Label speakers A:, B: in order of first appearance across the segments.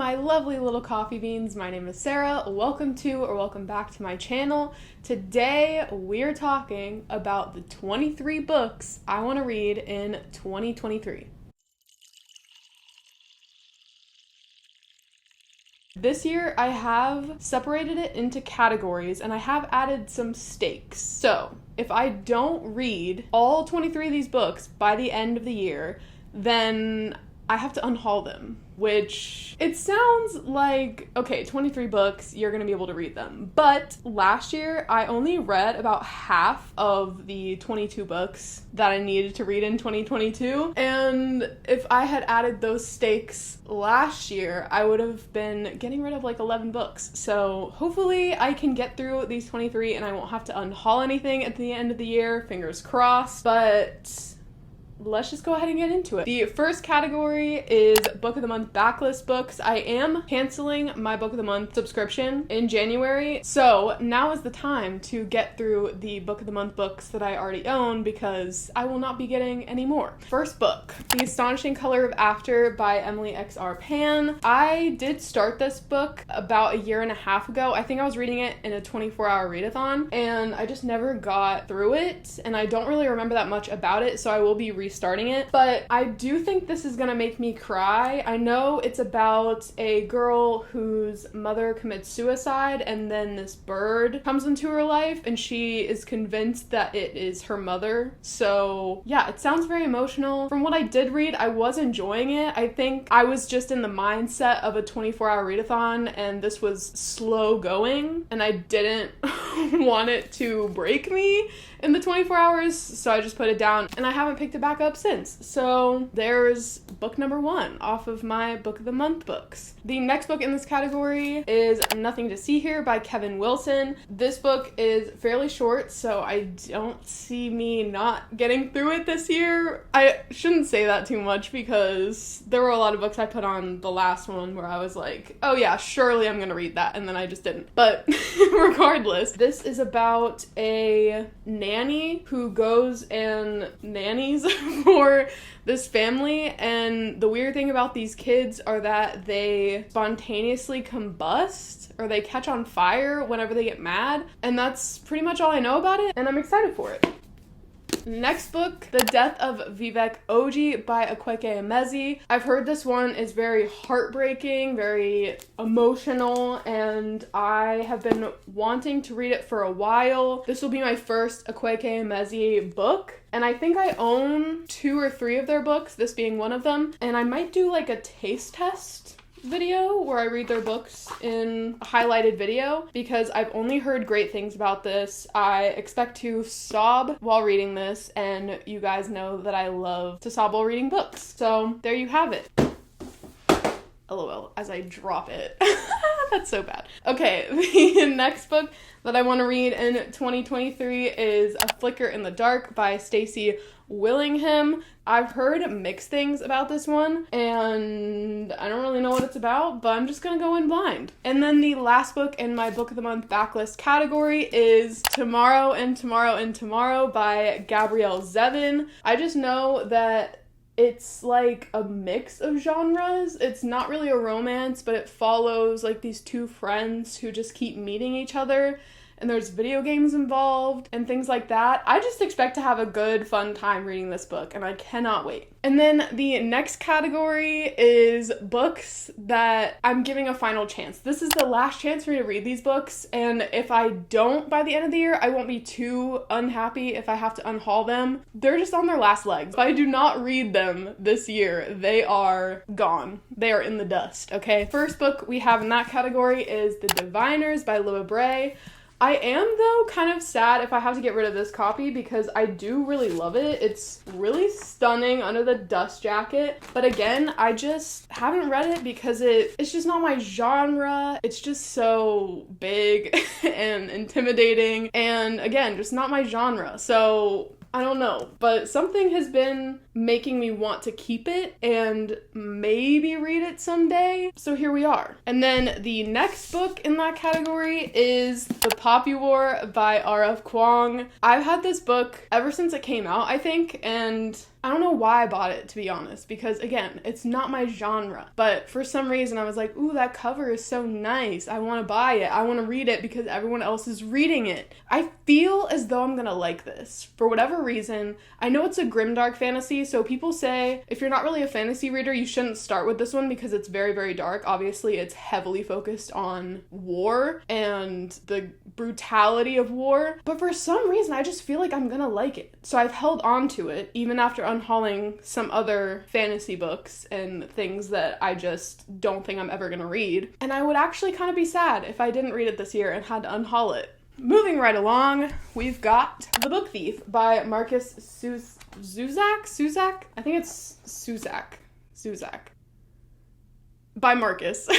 A: my lovely little coffee beans. My name is Sarah. Welcome back to my channel. Today we're talking about the 23 books I want to read in 2023. This year I have separated it into categories and I have added some stakes. So if I don't read all 23 of these books by the end of the year, then I have to unhaul them, which it sounds like, okay, 23 books, you're gonna be able to read them. But last year, I only read about half of the 22 books that I needed to read in 2022. And if I had added those stakes last year, I would have been getting rid of like 11 books. So hopefully I can get through these 23 and I won't have to unhaul anything at the end of the year, fingers crossed. But let's just go ahead and get into it. The first category is Book of the Month backlist books. I am canceling my Book of the Month subscription in January, so now is the time to get through the Book of the Month books that I already own because I will not be getting any more. First book, The Astonishing Color of After by Emily X.R. Pan. I did start this book about a year and a half ago. I think I was reading it in a 24-hour readathon, and I just never got through it, and I don't really remember that much about it, so I will be restarting it. But I do think this is gonna make me cry. I know it's about a girl whose mother commits suicide and then this bird comes into her life and she is convinced that it is her mother. So yeah, it sounds very emotional. From what I did read, I was enjoying it. I think I was just in the mindset of a 24-hour readathon and this was slow going and I didn't want it to break me in the 24 hours, so I just put it down and I haven't picked it back up since. So there's book number 1 off of my Book of the Month books. The next book in this category is Nothing to See Here by Kevin Wilson. This book is fairly short, so I don't see me not getting through it this year. I shouldn't say that too much because there were a lot of books I put on the last one where I was like, oh yeah, surely I'm gonna read that, and then I just didn't. But regardless, this is about a nanny who goes and nannies for this family, and the weird thing about these kids are that they spontaneously combust or they catch on fire whenever they get mad, and that's pretty much all I know about it, and I'm excited for it. Next book, The Death of Vivek Oji by Akwaeke Emezi. I've heard this one is very heartbreaking, very emotional, and I have been wanting to read it for a while. This will be my first Akwaeke Emezi book, and I think I own 2 or 3 of their books, this being one of them, and I might do like a taste test video where I read their books in a highlighted video because I've only heard great things about this. I expect to sob while reading this, and you guys know that I love to sob while reading books. So there you have it. LOL as I drop it. That's so bad. Okay, the next book that I want to read in 2023 is A Flicker in the Dark by Stacey Willingham. I've heard mixed things about this one, and I don't really know what it's about, but I'm just gonna go in blind. And then the last book in my Book of the Month backlist category is Tomorrow and Tomorrow and Tomorrow by Gabrielle Zevin. I just know that it's like a mix of genres. It's not really a romance, but it follows like these 2 friends who just keep meeting each other, and there's video games involved and things like that. I just expect to have a good, fun time reading this book, and I cannot wait. And then the next category is books that I'm giving a final chance. This is the last chance for me to read these books, and if I don't by the end of the year, I won't be too unhappy if I have to unhaul them. They're just on their last legs. If I do not read them this year, they are gone. They are in the dust, okay? First book we have in that category is The Diviners by Loa Bray. I am, though, kind of sad if I have to get rid of this copy because I do really love it. It's really stunning under the dust jacket. But again, I just haven't read it because it's just not my genre. It's just so big and intimidating. And again, just not my genre. So I don't know, but something has been making me want to keep it and maybe read it someday. So here we are. And then the next book in that category is The Poppy War by R.F. Kuang. I've had this book ever since it came out, I think, and I don't know why I bought it, to be honest, because again, it's not my genre, but for some reason I was like, ooh, that cover is so nice. I want to buy it. I want to read it because everyone else is reading it. I feel as though I'm gonna like this for whatever reason. I know it's a grimdark fantasy, so people say if you're not really a fantasy reader, you shouldn't start with this one because it's very, very dark. Obviously, it's heavily focused on war and the brutality of war, but for some reason, I just feel like I'm gonna like it. So I've held on to it, even after unhauling some other fantasy books and things that I just don't think I'm ever gonna read. And I would actually kind of be sad if I didn't read it this year and had to unhaul it. Moving right along, we've got The Book Thief by Marcus Zuzak? I think it's Zuzak. By Marcus.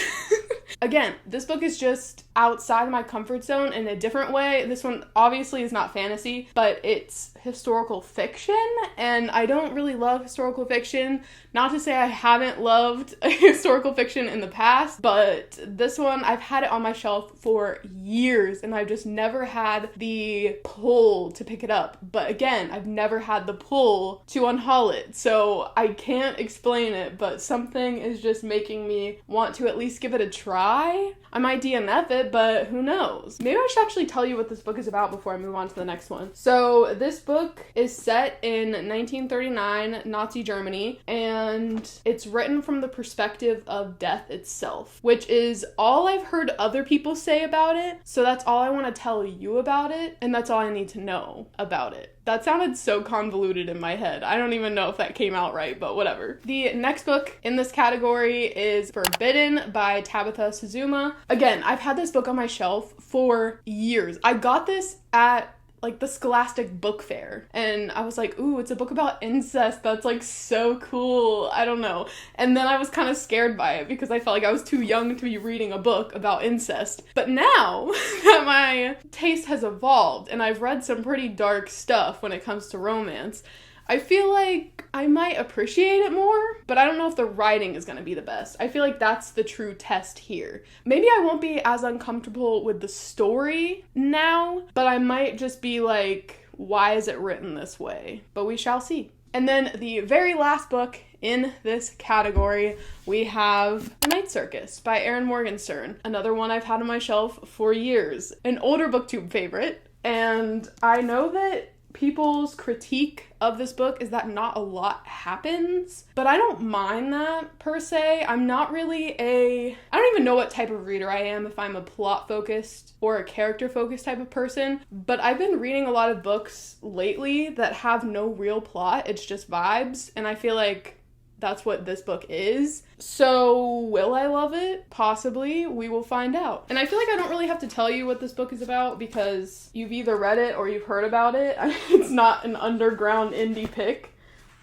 A: Again, this book is just outside my comfort zone in a different way. This one obviously is not fantasy, but it's historical fiction, and I don't really love historical fiction. Not to say I haven't loved historical fiction in the past, but this one, I've had it on my shelf for years, and I've just never had the pull to pick it up. But again, I've never had the pull to unhaul it, so I can't explain it, but something is just making me want to at least give it a try. I might DNF it, but who knows? Maybe I should actually tell you what this book is about before I move on to the next one. So this book is set in 1939 Nazi Germany, and it's written from the perspective of death itself, which is all I've heard other people say about it. So that's all I want to tell you about it, and that's all I need to know about it. That sounded so convoluted in my head. I don't even know if that came out right, but whatever. The next book in this category is Forbidden by Tabitha Suzuma. Again, I've had this book on my shelf for years. I got this at like the Scholastic Book Fair, and I was like, ooh, it's a book about incest. That's like so cool. I don't know. And then I was kind of scared by it because I felt like I was too young to be reading a book about incest. But now that my taste has evolved and I've read some pretty dark stuff when it comes to romance, I feel like I might appreciate it more, but I don't know if the writing is going to be the best. I feel like that's the true test here. Maybe I won't be as uncomfortable with the story now, but I might just be like, why is it written this way? But we shall see. And then the very last book in this category, we have The Night Circus by Erin Morgenstern. Another one I've had on my shelf for years. An older booktube favorite. And I know that people's critique of this book is that not a lot happens, but I don't mind that per se. I'm not really I don't even know what type of reader I am, if I'm a plot focused or a character focused type of person, but I've been reading a lot of books lately that have no real plot. It's just vibes, and I feel like that's what this book is. So will I love it? Possibly. We will find out. And I feel like I don't really have to tell you what this book is about because you've either read it or you've heard about it. It's not an underground indie pick.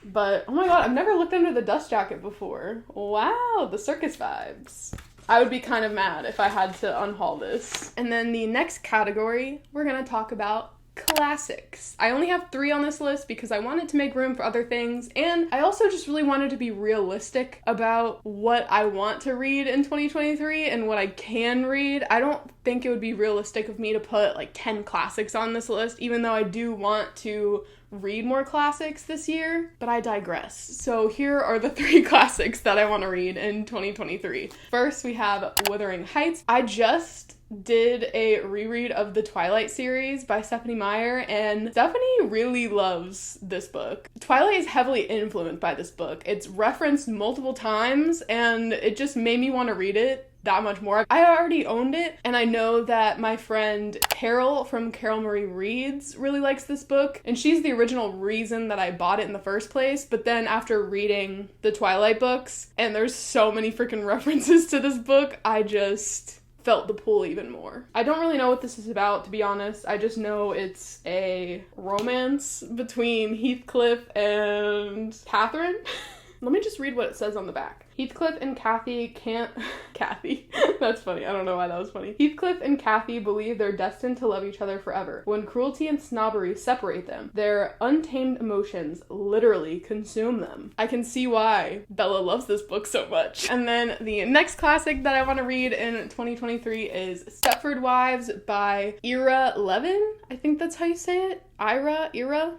A: But oh my god, I've never looked under the dust jacket before. Wow, the circus vibes. I would be kind of mad if I had to unhaul this. And then the next category, we're gonna talk about classics. I only have 3 on this list because I wanted to make room for other things, and I also just really wanted to be realistic about what I want to read in 2023 and what I can read. I don't think it would be realistic of me to put like 10 classics on this list, even though I do want to read more classics this year, but I digress. So here are the 3 classics that I want to read in 2023. First, we have Wuthering Heights. I just did a reread of the Twilight series by Stephenie Meyer, and Stephenie really loves this book. Twilight is heavily influenced by this book. It's referenced multiple times, and it just made me want to read it that much more. I already owned it, and I know that my friend Carol from Carol Marie Reads really likes this book, and she's the original reason that I bought it in the first place. But then after reading the Twilight books, and there's so many freaking references to this book, I just felt the pull even more. I don't really know what this is about, to be honest. I just know it's a romance between Heathcliff and Catherine. Let me just read what it says on the back. Heathcliff and Kathy can't Kathy. That's funny. I don't know why that was funny. Heathcliff and Kathy believe they're destined to love each other forever. When cruelty and snobbery separate them, their untamed emotions literally consume them. I can see why Bella loves this book so much. And then the next classic that I want to read in 2023 is Stepford Wives by Ira Levin. I think that's how you say it. Ira?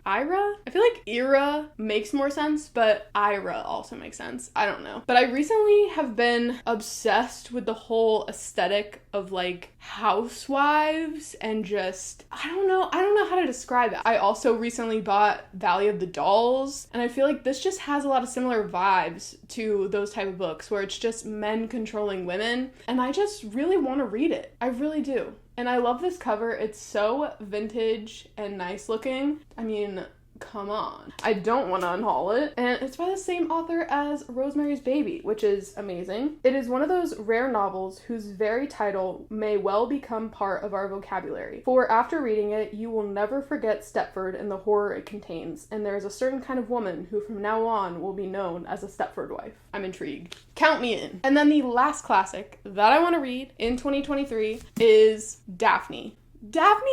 A: I feel like Ira makes more sense, but Ira also makes sense. I don't know. But I recently have been obsessed with the whole aesthetic of like housewives and just, I don't know how to describe it. I also recently bought Valley of the Dolls, and I feel like this just has a lot of similar vibes to those type of books where it's just men controlling women, and I just really want to read it. I really do. And I love this cover. It's so vintage and nice looking. I mean, come on. I don't want to unhaul it. And it's by the same author as Rosemary's Baby, which is amazing. It is one of those rare novels whose very title may well become part of our vocabulary. For after reading it, you will never forget Stepford and the horror it contains, and there is a certain kind of woman who from now on will be known as a Stepford wife. I'm intrigued. Count me in. And then the last classic that I want to read in 2023 is Daphne. Daphne?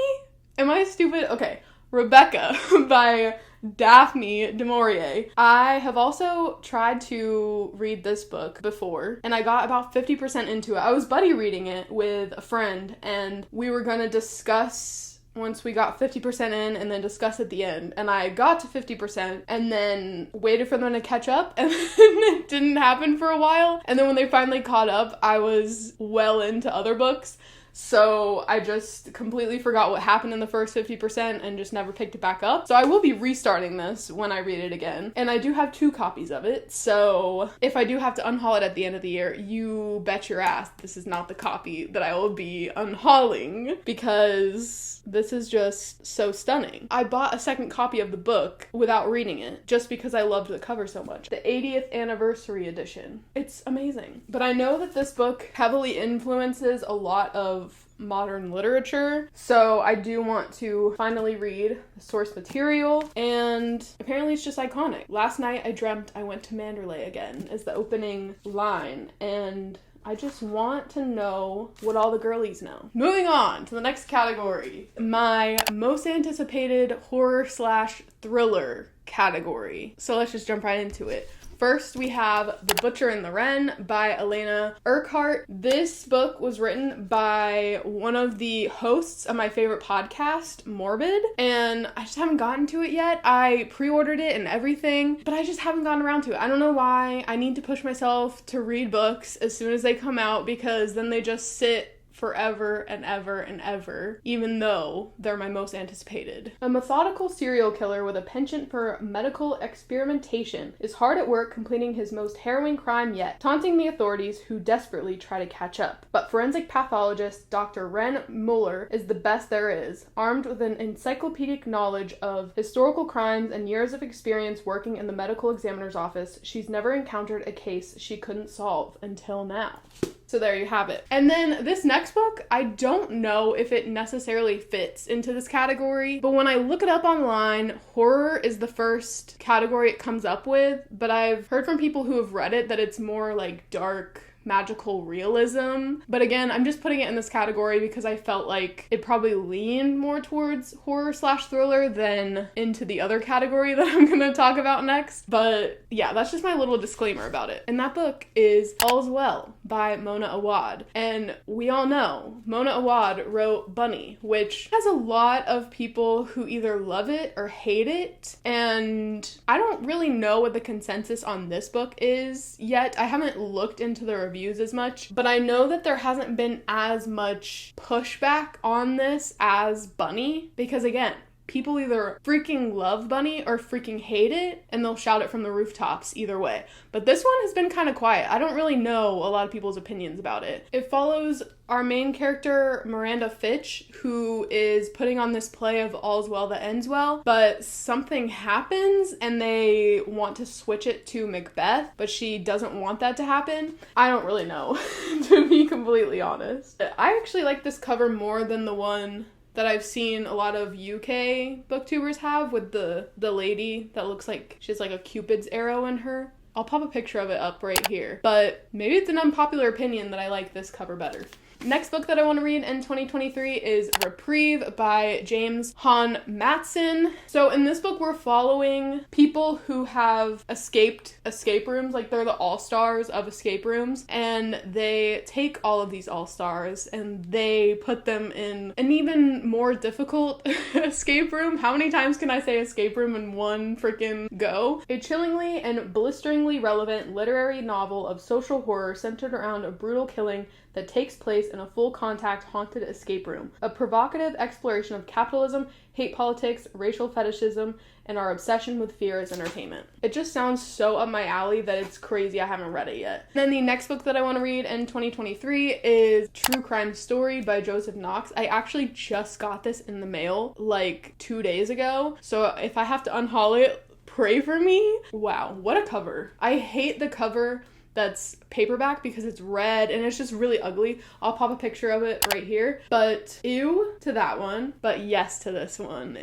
A: Am I stupid? Okay. Rebecca by Daphne du Maurier. I have also tried to read this book before, and I got about 50% into it. I was buddy reading it with a friend, and we were going to discuss once we got 50% in and then discuss at the end. And I got to 50% and then waited for them to catch up, and then it didn't happen for a while. And then when they finally caught up, I was well into other books. So I just completely forgot what happened in the first 50% and just never picked it back up. So I will be restarting this when I read it again. And I do have 2 copies of it. So if I do have to unhaul it at the end of the year, you bet your ass this is not the copy that I will be unhauling, because this is just so stunning. I bought a second copy of the book without reading it just because I loved the cover so much. The 80th anniversary edition. It's amazing. But I know that this book heavily influences a lot of modern literature, so I do want to finally read the source material, and apparently it's just iconic. Last night I dreamt I went to Manderley again is the opening line, and I just want to know what all the girlies know. Moving on to the next category, my most anticipated horror/thriller category. So let's just jump right into it. First, we have The Butcher and the Wren by Elena Urquhart. This book was written by one of the hosts of my favorite podcast, Morbid, and I just haven't gotten to it yet. I pre-ordered it and everything, but I just haven't gotten around to it. I don't know why. I need to push myself to read books as soon as they come out, because then they just sit forever and ever and ever, even though they're my most anticipated. A methodical serial killer with a penchant for medical experimentation is hard at work completing his most harrowing crime yet, taunting the authorities who desperately try to catch up. But forensic pathologist Dr. Ren Muller is the best there is, armed with an encyclopedic knowledge of historical crimes and years of experience working in the medical examiner's office. She's never encountered a case she couldn't solve until now. So there you have it. And then this next book, I don't know if it necessarily fits into this category, but when I look it up online, horror is the first category it comes up with, but I've heard from people who have read it that it's more like dark, magical realism. But again, I'm just putting it in this category because I felt like it probably leaned more towards horror/thriller than into the other category that I'm going to talk about next. But yeah, that's just my little disclaimer about it. And that book is All's Well by Mona Awad. And we all know Mona Awad wrote Bunny, which has a lot of people who either love it or hate it. And I don't really know what the consensus on this book is yet. I haven't looked into the reviews as much, but I know that there hasn't been as much pushback on this as Bunny, because again, people either freaking love Bunny or freaking hate it, and they'll shout it from the rooftops either way. But this one has been kind of quiet. I don't really know a lot of people's opinions about it. It follows our main character, Miranda Fitch, who is putting on this play of All's Well That Ends Well, but something happens and they want to switch it to Macbeth, but she doesn't want that to happen. I don't really know, to be completely honest. I actually like this cover more than the one that I've seen a lot of UK booktubers have with the lady that looks like she has like a Cupid's arrow in her I'll pop a picture of it up right here. But maybe it's an unpopular opinion that I like this cover better. Next book that I want to read in 2023 is Reprieve by James Han Matson. So in this book, we're following people who have escaped escape rooms, like they're the all-stars of escape rooms, and they take all of these all-stars and they put them in an even more difficult escape room. How many times can I say escape room in one freaking go? A chillingly and blisteringly relevant literary novel of social horror centered around a brutal killing that takes place in a full-contact haunted escape room. A provocative exploration of capitalism, hate politics, racial fetishism, and our obsession with fear as entertainment. It just sounds so up my alley that it's crazy I haven't read it yet. Then the next book that I want to read in 2023 is True Crime Story by Joseph Knox. I actually just got this in the mail like 2 days ago, so if I have to unhaul it, pray for me. Wow, what a cover. I hate the cover that's paperback because it's red and it's just really ugly. I'll pop a picture of it right here. But ew to that one, but yes to this one.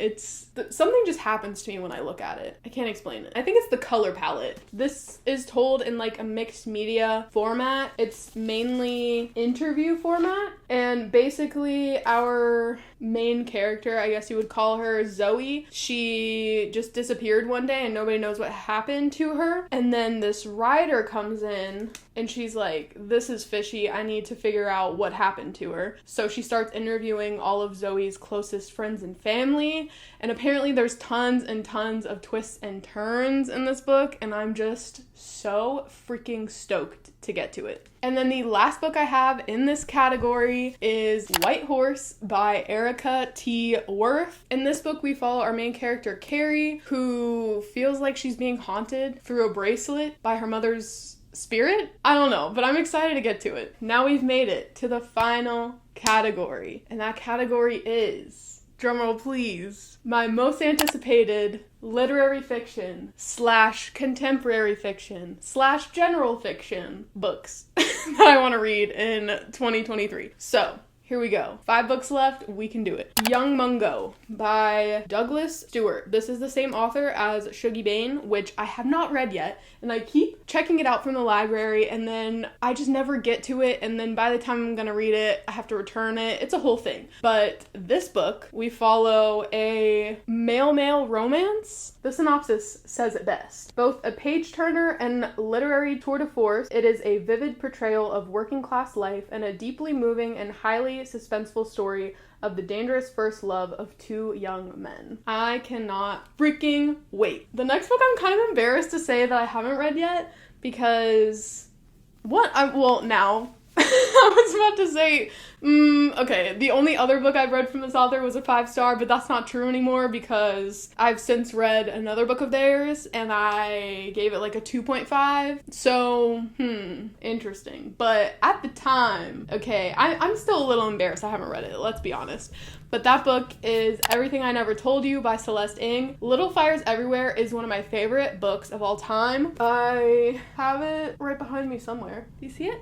A: Something just happens to me when I look at it. I can't explain it. I think it's the color palette. This is told in like a mixed media format. It's mainly interview format, and basically our main character, I guess you would call her Zoe, she just disappeared one day and nobody knows what happened to her. And then this writer comes in and she's like, this is fishy, I need to figure out what happened to her. So she starts interviewing all of Zoe's closest friends and family, and apparently there's tons and tons of twists and turns in this book, and I'm just so freaking stoked to get to it. And then the last book I have in this category is White Horse by Erica T. Worth. In this book, we follow our main character, Carrie, who feels like she's being haunted through a bracelet by her mother's spirit? I don't know, but I'm excited to get to it. Now we've made it to the final category, and that category is, drumroll please, my most anticipated literary fiction / contemporary fiction / general fiction books that I want to read in 2023. So, here we go. 5 books left. We can do it. Young Mungo by Douglas Stewart. This is the same author as Shuggie Bain, which I have not read yet. And I keep checking it out from the library, and then I just never get to it. And then by the time I'm going to read it, I have to return it. It's a whole thing. But this book, we follow a male-male romance. The synopsis says it best. Both a page-turner and literary tour de force, it is a vivid portrayal of working-class life and a deeply moving and highly suspenseful story of the dangerous first love of 2 young men. I cannot freaking wait. The next book I'm kind of embarrassed to say that I haven't read yet because now I was about to say, okay, the only other book I've read from this author was a 5-star, but that's not true anymore because I've since read another book of theirs and I gave it like a 2.5. So, interesting. But at the time, okay, I'm still a little embarrassed I haven't read it, let's be honest. But that book is Everything I Never Told You by Celeste Ng. Little Fires Everywhere is one of my favorite books of all time. I have it right behind me somewhere. Do you see it?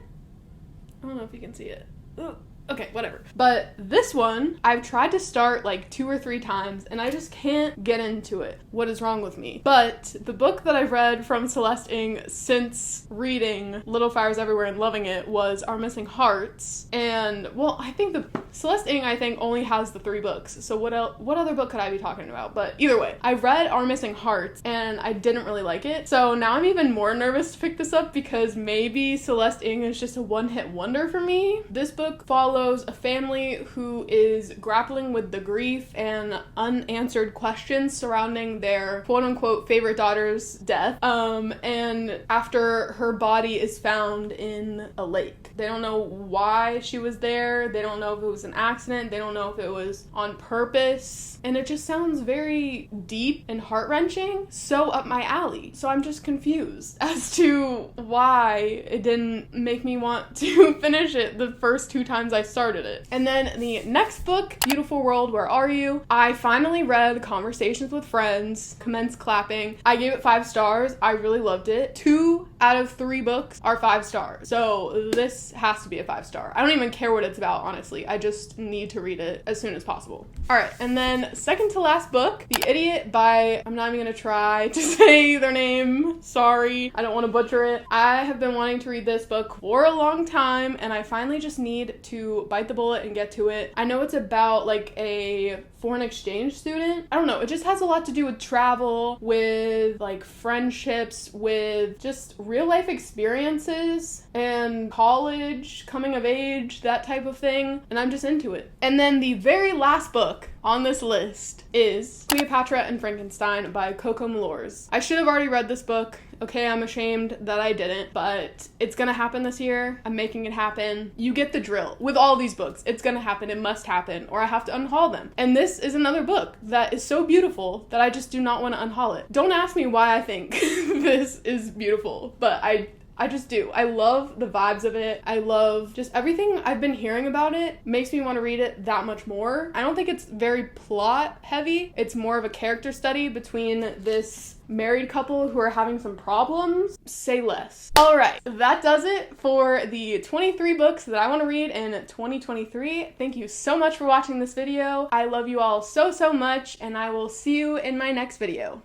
A: I don't know if you can see it. Ugh. Okay, whatever. But this one, I've tried to start like 2 or 3 times and I just can't get into it. What is wrong with me? But the book that I've read from Celeste Ng since reading Little Fires Everywhere and loving it was Our Missing Hearts. And, well, I think Celeste Ng only has the 3 books. So what other book could I be talking about? But either way, I read Our Missing Hearts and I didn't really like it. So now I'm even more nervous to pick this up because maybe Celeste Ng is just a one-hit wonder for me. This book follows a family who is grappling with the grief and unanswered questions surrounding their quote-unquote favorite daughter's death. And after her body is found in a lake. They don't know why she was there. They don't know if it was an accident. They don't know if it was on purpose. And it just sounds very deep and heart-wrenching. So up my alley. So I'm just confused as to why it didn't make me want to finish it the first 2 times I started it. And then the next book, Beautiful World, Where Are You? I finally read Conversations with Friends, commenced clapping. I gave it 5 stars. I really loved it. 2 out of 3 books are 5 stars. So this has to be a 5 star. I don't even care what it's about, honestly. I just need to read it as soon as possible. All right, and then second to last book, The Idiot by, I'm not even gonna try to say their name. Sorry, I don't want to butcher it. I have been wanting to read this book for a long time, and I finally just need to bite the bullet and get to it. I know it's about like a foreign exchange student. I don't know, it just has a lot to do with travel, with like friendships, with just real life experiences and college, coming of age, that type of thing, and I'm just into it. And then the very last book on this list is Cleopatra and Frankenstein by Coco Malors. I should have already read this book. Okay, I'm ashamed that I didn't, but it's gonna happen this year. I'm making it happen. You get the drill. With all these books, it's gonna happen. It must happen, or I have to unhaul them. And this is another book that is so beautiful that I just do not want to unhaul it. Don't ask me why I think this is beautiful, but I just do. I love the vibes of it. I love just everything I've been hearing about it makes me want to read it that much more. I don't think it's very plot heavy. It's more of a character study between this married couple who are having some problems. Say less. All right, that does it for the 23 books that I want to read in 2023. Thank you so much for watching this video. I love you all so much, and I will see you in my next video.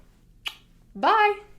A: Bye!